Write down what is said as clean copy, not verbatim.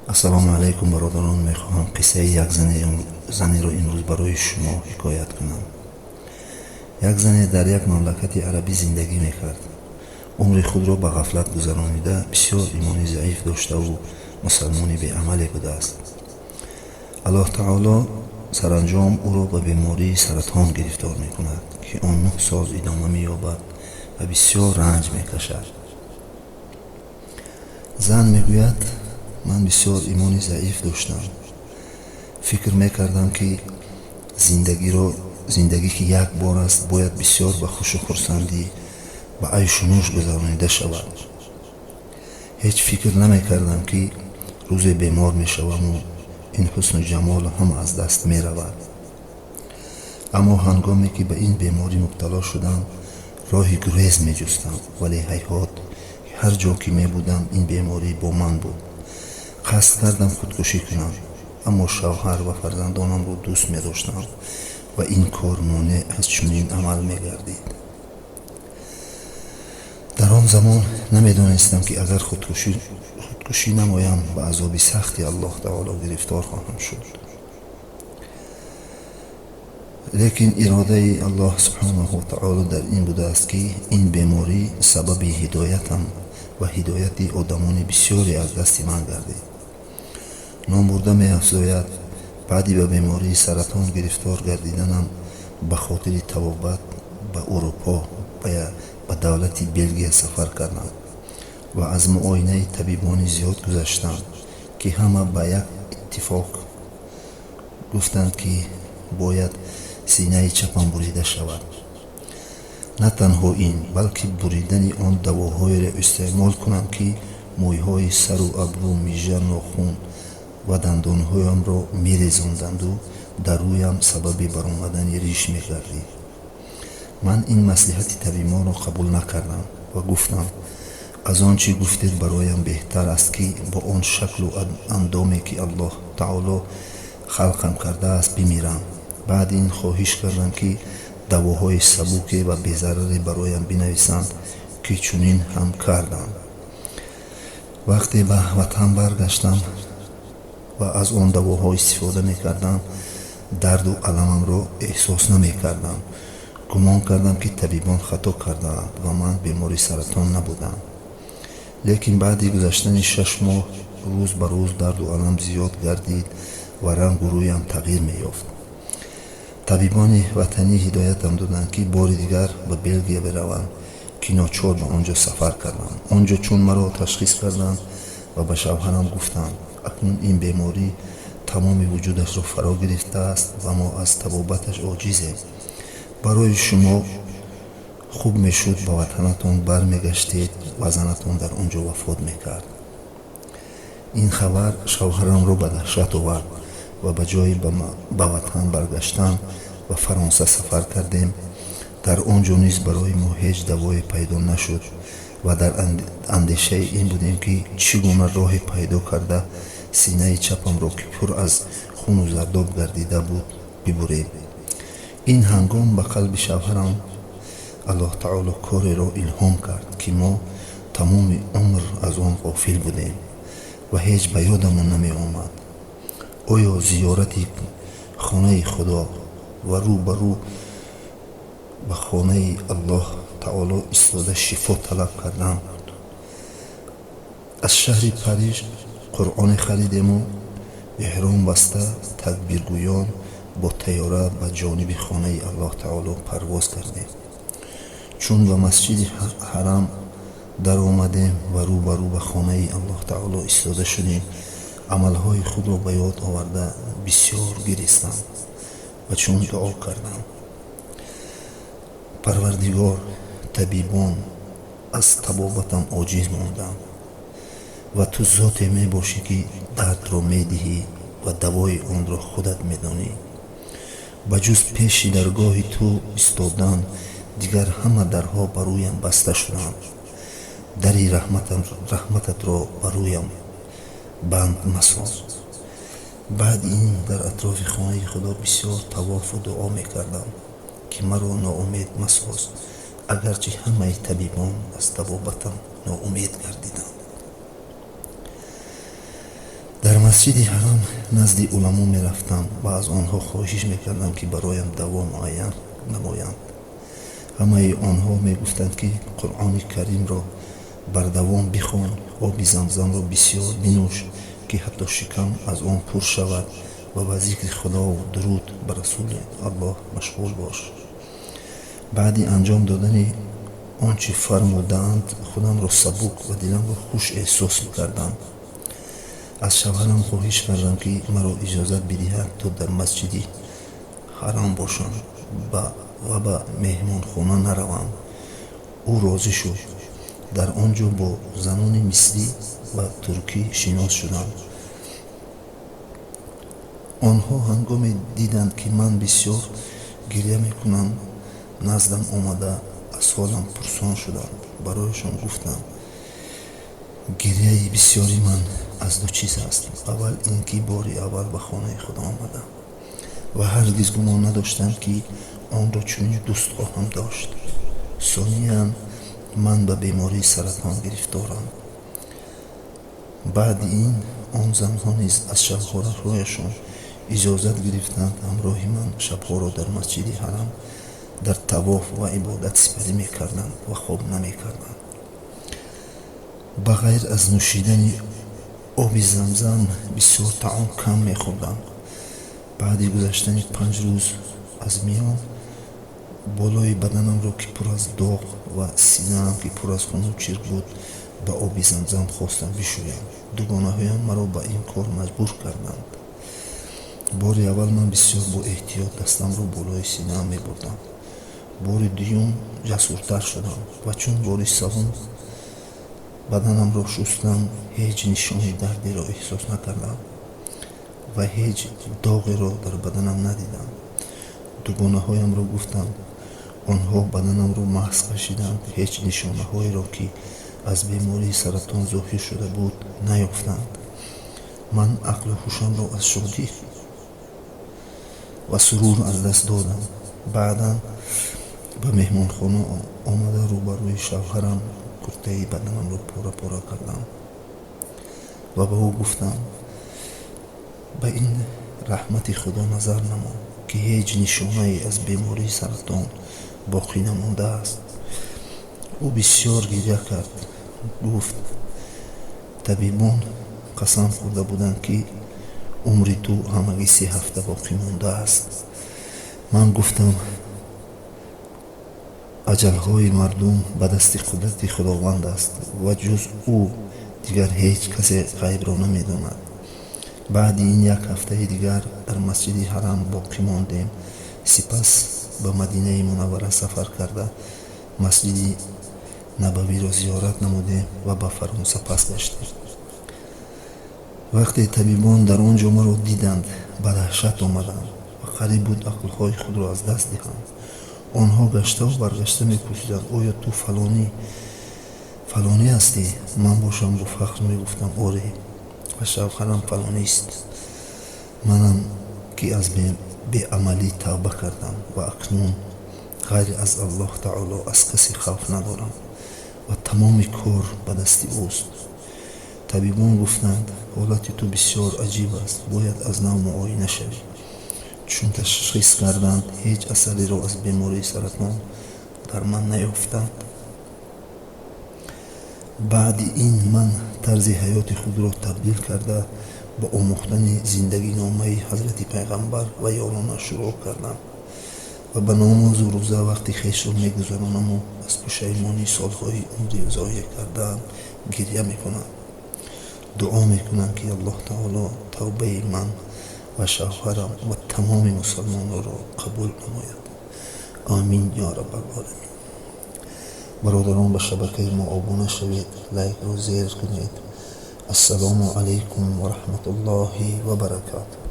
ассалому алайкум бародарон, мехоҳам қиссаи як занеро имрӯз барои шумо ҳикоят кунам. Як зане дар як мамлакати арабӣ зиндагӣ мекард. умри худро ба ғафлат гузаронида бисёр имони заиф доштаву мусалмони беамале будааст. аллоҳ таоло саранҷом ӯро ба бемории саратон гирифтор мекунад, ки он 9 сол идома меёбад ва бисёр ранҷ мекашад. зан мегӯяд, ман бисёр имони заиф доштам. фикр мекардам, ки зиндагӣ ки як бор аст, бояд бисёр ба хушу хурсандӣ, ба айшу нӯш гузаронида шавад. ҳеҷ фикр намекардам, ки рӯзе бемор мешаваму ин ҳусну ҷамол ҳама аз даст меравад. аммо ҳангоме ки ба ин беморӣ мубтало шудам, роҳи гурез меҷустам, вале ҳайҳот, ҳар ҷо ки мебудам ин беморӣ бо ман буд. қасд кардам худкушӣ кунам, аммо шавҳар ва фарзандонамро дӯст медоштам ва ин кор монеъ аз чунин амал мегардид. дар он замон намедонистам, ки агар худкушӣ намоям, ба азоби сахти аллоҳ таоло гирифтор хоҳам шуд. лекин иродаи аллоҳ субҳанаҳу ва таоло дар ин будааст, ки ин беморӣ сабаби ҳидоятам ва ҳидояти одамони бисёре аз дасти ман гардид. номурда меафзояд, баъди ба бемории саратон гирифтор гардиданам ба хотири табобат ба урупо ба давлати Белгия сафар кардам ва аз муоинаи табибони зиёд гузаштам, ки ҳама ба як иттифоқ гуфтанд, ки бояд синаи чапам бурида шавад. на танҳо ин, балки буридани он давоҳоеро истеъмол кунам, ки мӯйҳои сару абру, мижа, нохун ва дандонҳоямро мерезонданду дар рӯям сабаби баромадани риш мегардид. ман ин маслиҳати табибонро қабул накардам ва гуфтам, аз он чӣ гуфтед бароям беҳтар аст, ки бо он шаклу андоме ки аллоҳ таоло халқам кардааст бимирам. баъд ин хоҳиш кардам, ки давоҳои сабуке ва безараре бароям бинависанд, ки чунин ҳам кардам. вақте ба ватан баргаштам ва аз он давоҳо истифода мекардам, дарду аламамро эҳсос намекардам. гумон кардам, ки табибон хато кардаанд ва ман бемори саратон набудам. лекин баъди гузаштани 6 моҳ рӯз ба рӯз дарду алам зиёд гардид ва рангу рӯям тағйир меёфт. табибони ватанӣ ҳидоятам доданд, ки бори дигар ба Белгия биравам, ки ночор ба он ҷо сафар кардам. он ҷо чун маро ташхис карданд ва ба шавҳарам гуфтанд, акнун ин беморӣ тамоми вуҷудашро фаро гирифтааст ва мо аз табобаташ оҷизем. барои шумо хуб мешуд ба ватанатон бармегаштед ва занатон дар он ҷо вафот мекард. ин хабар шавҳарамро ба даҳшат овард ва ба ҷои ба ватан баргаштан ба Фаронса сафар кардем. дар он ҷо низ барои мо ҳеҷ давое пайдо нашуд ва дар андешаи ин будем, ки чӣ гуна роҳе пайдо карда синаи чапамро, ки пур аз хуну зардоб гардида буд, бибурем. ин ҳангом ба қалби шавҳарам аллоҳ таоло кореро илҳом кард, ки мо тамоми умр аз он ғофил будем ва ҳеҷ ба ёдамон намеомад. оё зиёрати хонаи худо ва рӯ ба рӯ ба хонаи аллоҳ таоло истода шифо талаб кардам буд. аз шаҳри Париж қуръоне харидему эҳром баста такбиргӯён бо тайёра ба ҷониби хонаи аллоҳ таоло парвоз кардем. чун ба масҷиди ҳарам даромадем ва рӯ ба рӯ ба хонаи аллоҳ таоло истода шудем, амалҳои худро ба ёд оварда бисёр гиристам ва чун дуо кардам: парвардигор, табибон, аз табобатам оҷиз мондам ва ту зоте мебошӣ, ки дардро медиҳӣ ва давои онро худат медонӣ. ба ҷуз пеши даргоҳи ту истодан дигар ҳама дарҳо ба рӯям баста шуданд. дари раҳмататро ба рӯям банд масоз. баъди ин дар атрофи хонаи худо бисёр тавофу дуо мекардам, ки маро ноумед масоз, агарчи ҳамаи табибон аз табобатам ноумед гардиданд. дар масҷиди ҳарам назди уламо мерафтам ва аз онҳо хоҳиш мекардам, ки бароям даво муайян намоянд. ҳамаи онҳо мегуфтанд, ки қуръони каримро бардавом бихон, оби замзамро бисёр бинӯш, ки ҳатто шикам аз он пур шавад, ва ба зикри худову дуруд ба расули аллоҳ машғул бош. баъди анҷом додани он чӣ фармудаанд, худамро сабук ва диламро хуш эҳсос кардам. аз шавҳарам хоҳиш кардам, ки маро иҷозат бидиҳад, то дар масҷиди ҳарам бошам ва ба меҳмонхона наравам. ӯ розӣ шуд. дар он ҷо бо занони мисрӣ ва туркӣ шинос шудам. онҳо ҳангоме диданд, ки ман бисёр гирья мекунам, наздам омада аз ҳолам пурсон шуданд. барояшон гуфтам, гирьяи бисёри ман аз ду чиз аст. аввал ин ки бори аввал ба хонаи худо омадам ва ҳаргиз гумон надоштам, ки онро чунин дӯст хоҳам дошт. сониян, ман ба бемории саратон гирифторам. баъди ин он занҳо низ аз шавҳарҳояшон иҷозат гирифтанд ҳамроҳи ман шабҳоро дар масҷиди ҳарам дар тавоф ва ибодат сипарӣ мекарданд ва хоб намекарданд. ба ғайр аз нӯшидани оби замзам бисёр таом кам мехӯрданд. баъди гузаштани 5 рӯз аз миён, болои баданамро, ки пур аз доғ ва синаам, ки пур аз хуну чирк буд, ба оби замзам хостам бишӯям. дугонаҳоям маро ба ин кор маҷбур карданд. бори аввал ман бисёр бо эҳтиёт дастамро болои синаам мебурдам. бори дуюм ҷасуртар шудам ва чун бори савум баданамро шустам, ҳеҷ нишони дардеро эҳсос накардам ва ҳеҷ доғеро дар баданам надидам. дугонаҳоямро гуфтам. онҳо баданамро маҳз кашиданд. ҳеҷ нишонаҳоеро, ки аз бемории саратон зоҳир шуда буд, наёфтанд. ман ақлу ҳушамро аз шодӣ ва сурур аз даст додам. баъдан ба меҳмонхона омада рӯбарӯи шавҳарам куртаи баданамро пора пора кардам ва ба ӯ гуфтам, ба ин раҳмати худо назар намо, ки ҳеҷ нишонае аз бемории саратон боқӣ намондааст. ӯ бисёр гирья кард. гуфт, табибон қасам хӯрда буданд, ки умри ту ҳамагӣ 3 ҳафта боқӣ мондааст. ман гуфтам, аҷалҳои мардум ба дасти қудрати худованд аст ва ҷуз ӯ дигар ҳеҷ касе ғайбро намедонад. баъди ин 1 ҳафтаи дигар дар масҷиди ҳарам боқӣ мондем. сипас ба Мадинаи Мунаввара сафар карда масҷиди Набавиро зиёрат намудем ва ба Фаронса пас гаштем. вақте табибон дар он ҷо маро диданд, ба даҳшат омаданд ва қариб буд ақлҳои худро аз даст диҳанд. онҳо гаштаву баргашта мепурсиданд, оё ту фалонӣ ҳастӣ? ман бошам бо фахр мегуфтам, оре, ва шавҳарам фалонист. манам, ки аз беамалӣ тавба кардам ва акнун ғайр аз Аллоҳ таоло аз касе хавф надорам ва тамоми кор ба дасти ӯст. табибон гуфтанд, ҳолати ту бисёр аҷиб аст, бояд аз нав муоина шавӣ. чун ташхис карданд, ҳеҷ асареро аз бемории саратон дар ман наёфтанд. баъди ин ман тарзи ҳаёти худро табдил карда, ба омӯхтани зиндагиномаи ҳазрати пайғамбар ва ёрона шурӯъ кардам ва ба намозу рӯза вақти хешро мегузаронаму аз пушаймони солҳои умри зоя кардаам гирья мекунам. дуо мекунам, ки Аллоҳ таоло тавбаи ман ва шавҳарам ва тамоми мусалмононро қабул намояд. амин ё раббал оламин. бародарон, ба шабакаи мо обуна шавед, лайкро зер кунед. ассалому алайкум ва раҳматуллоҳи ва баракатуҳ.